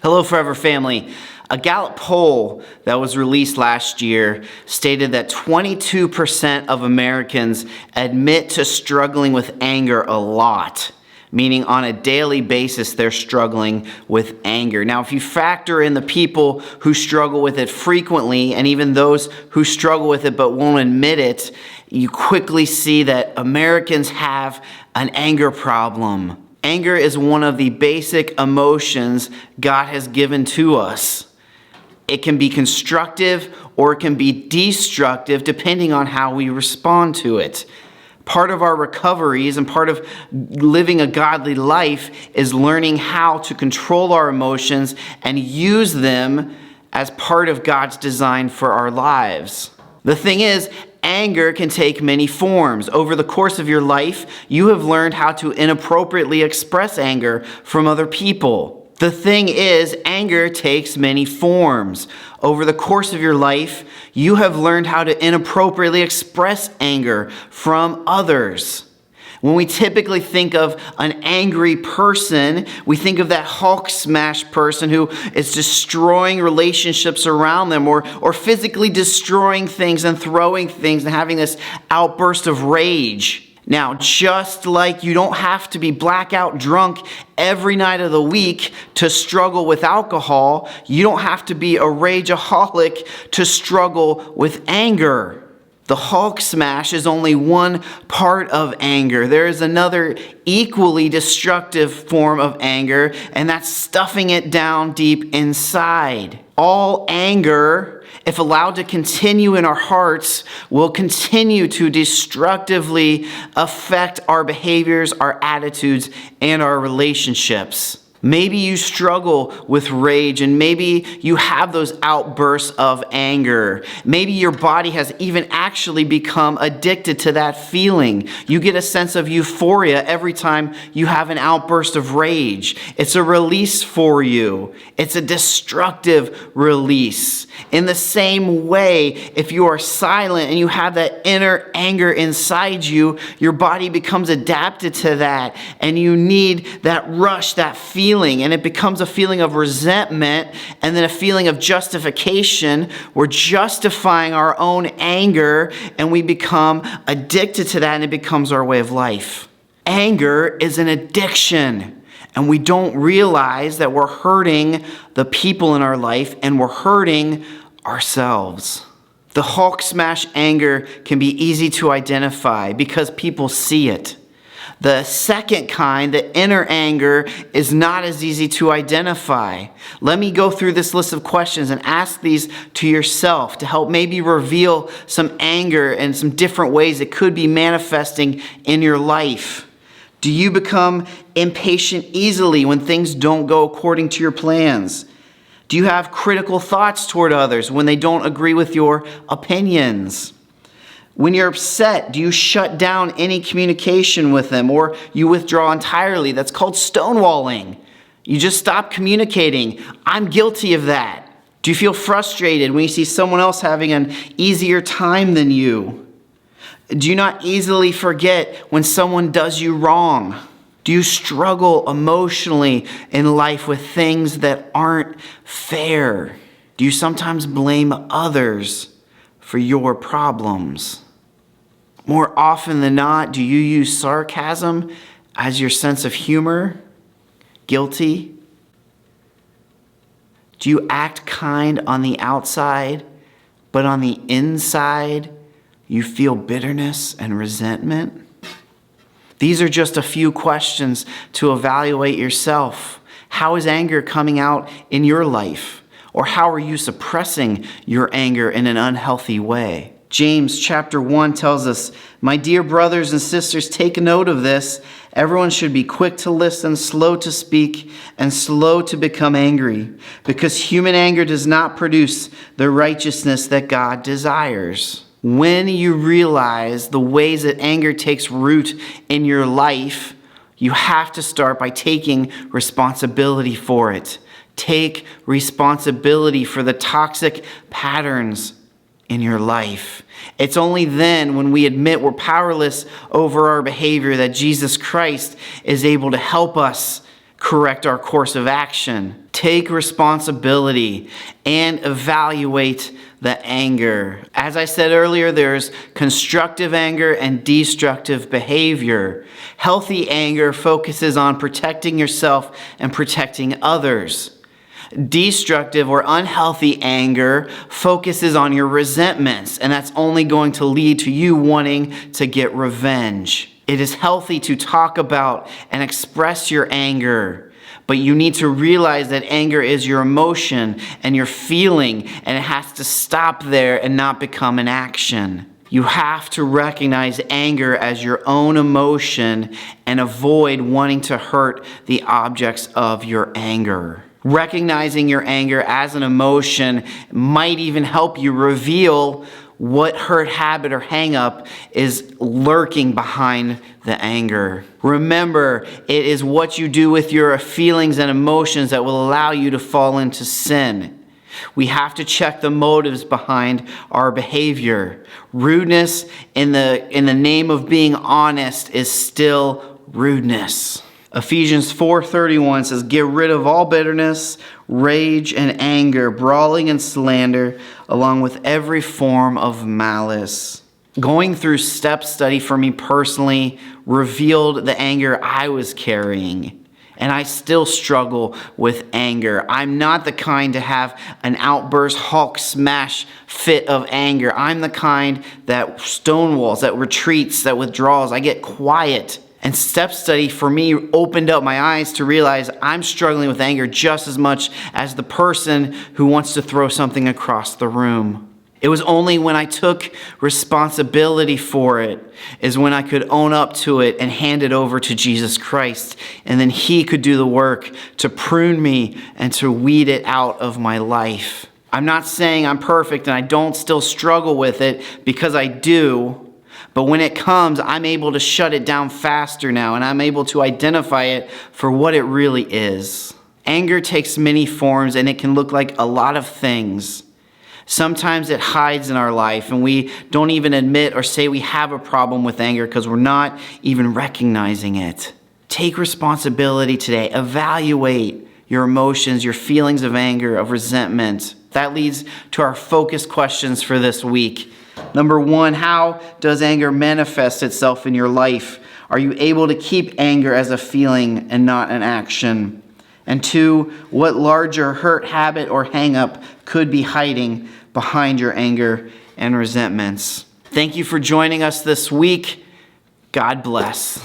Hello, Forever family. A Gallup poll that was released last year stated that 22% of Americans admit to struggling with anger a lot, meaning on a daily basis they're struggling with anger. Now, if you factor in the people who struggle with it frequently and even those who struggle with it but won't admit it, you quickly see that Americans have an anger problem. Anger is one of the basic emotions God has given to us. It can be constructive or it can be destructive depending on how we respond to it. Part of our recoveries and part of living a godly life is learning how to control our emotions and use them as part of God's design for our lives. The thing is, anger can take many forms. Over the course of your life, you have learned how to inappropriately express anger from other people. The thing is, anger takes many forms. Over the course of your life, you have learned how to inappropriately express anger from others. When we typically think of an angry person, we think of that Hulk smash person who is destroying relationships around them or physically destroying things and throwing things and having this outburst of rage. Now, just like you don't have to be blackout drunk every night of the week to struggle with alcohol, you don't have to be a rageaholic to struggle with anger. The Hulk smash is only one part of anger. There is another equally destructive form of anger, and that's stuffing it down deep inside. All anger, if allowed to continue in our hearts, will continue to destructively affect our behaviors, our attitudes, and our relationships. Maybe you struggle with rage and maybe you have those outbursts of anger. Maybe your body has even actually become addicted to that feeling. You get a sense of euphoria every time you have an outburst of rage. It's a release for you. It's a destructive release. In the same way, if you are silent and you have that inner anger inside you, your body becomes adapted to that and you need that rush, that feeling. And it becomes a feeling of resentment and then a feeling of justification. We're justifying our own anger and we become addicted to that and it becomes our way of life. Anger is an addiction and we don't realize that we're hurting the people in our life and we're hurting ourselves. The Hulk smash anger can be easy to identify because people see it. The second kind, the inner anger, is not as easy to identify. Let me go through this list of questions and ask these to yourself to help maybe reveal some anger and some different ways it could be manifesting in your life. Do you become impatient easily when things don't go according to your plans? Do you have critical thoughts toward others when they don't agree with your opinions? When you're upset, do you shut down any communication with them or you withdraw entirely? That's called stonewalling. You just stop communicating. I'm guilty of that. Do you feel frustrated when you see someone else having an easier time than you? Do you not easily forget when someone does you wrong? Do you struggle emotionally in life with things that aren't fair? Do you sometimes blame others for your problems? More often than not, do you use sarcasm as your sense of humor? Guilty? Do you act kind on the outside, but on the inside, you feel bitterness and resentment? These are just a few questions to evaluate yourself. How is anger coming out in your life? Or how are you suppressing your anger in an unhealthy way? James chapter 1 tells us, "My dear brothers and sisters, take note of this. Everyone should be quick to listen, slow to speak, and slow to become angry, because human anger does not produce the righteousness that God desires." When you realize the ways that anger takes root in your life, you have to start by taking responsibility for it. Take responsibility for the toxic patterns in your life. It's only then when we admit we're powerless over our behavior that Jesus Christ is able to help us correct our course of action. Take responsibility and evaluate the anger. As I said earlier, there's constructive anger and destructive behavior. Healthy anger focuses on protecting yourself and protecting others. Destructive or unhealthy anger focuses on your resentments, and that's only going to lead to you wanting to get revenge. It is healthy to talk about and express your anger, but you need to realize that anger is your emotion and your feeling, and it has to stop there and not become an action. You have to recognize anger as your own emotion and avoid wanting to hurt the objects of your anger. Recognizing your anger as an emotion might even help you reveal what hurt habit or hang-up is lurking behind the anger. Remember, it is what you do with your feelings and emotions that will allow you to fall into sin. We have to check the motives behind our behavior. Rudeness in the name of being honest is still rudeness. Ephesians 4:31 says, "Get rid of all bitterness, rage, and anger, brawling and slander, along with every form of malice." Going through step study for me personally revealed the anger I was carrying. And I still struggle with anger. I'm not the kind to have an outburst, Hulk smash fit of anger. I'm the kind that stonewalls, that retreats, that withdraws. I get quiet. And step study for me opened up my eyes to realize I'm struggling with anger just as much as the person who wants to throw something across the room. It was only when I took responsibility for it is when I could own up to it and hand it over to Jesus Christ. And then He could do the work to prune me and to weed it out of my life. I'm not saying I'm perfect and I don't still struggle with it, because I do. But when it comes, I'm able to shut it down faster now, and I'm able to identify it for what it really is. Anger takes many forms, and it can look like a lot of things. Sometimes it hides in our life, and we don't even admit or say we have a problem with anger because we're not even recognizing it. Take responsibility today. Evaluate your emotions, your feelings of anger, of resentment. That leads to our focus questions for this week. Number 1, how does anger manifest itself in your life? Are you able to keep anger as a feeling and not an action? And 2, what larger hurt, habit, or hang-up could be hiding behind your anger and resentments? Thank you for joining us this week. God bless.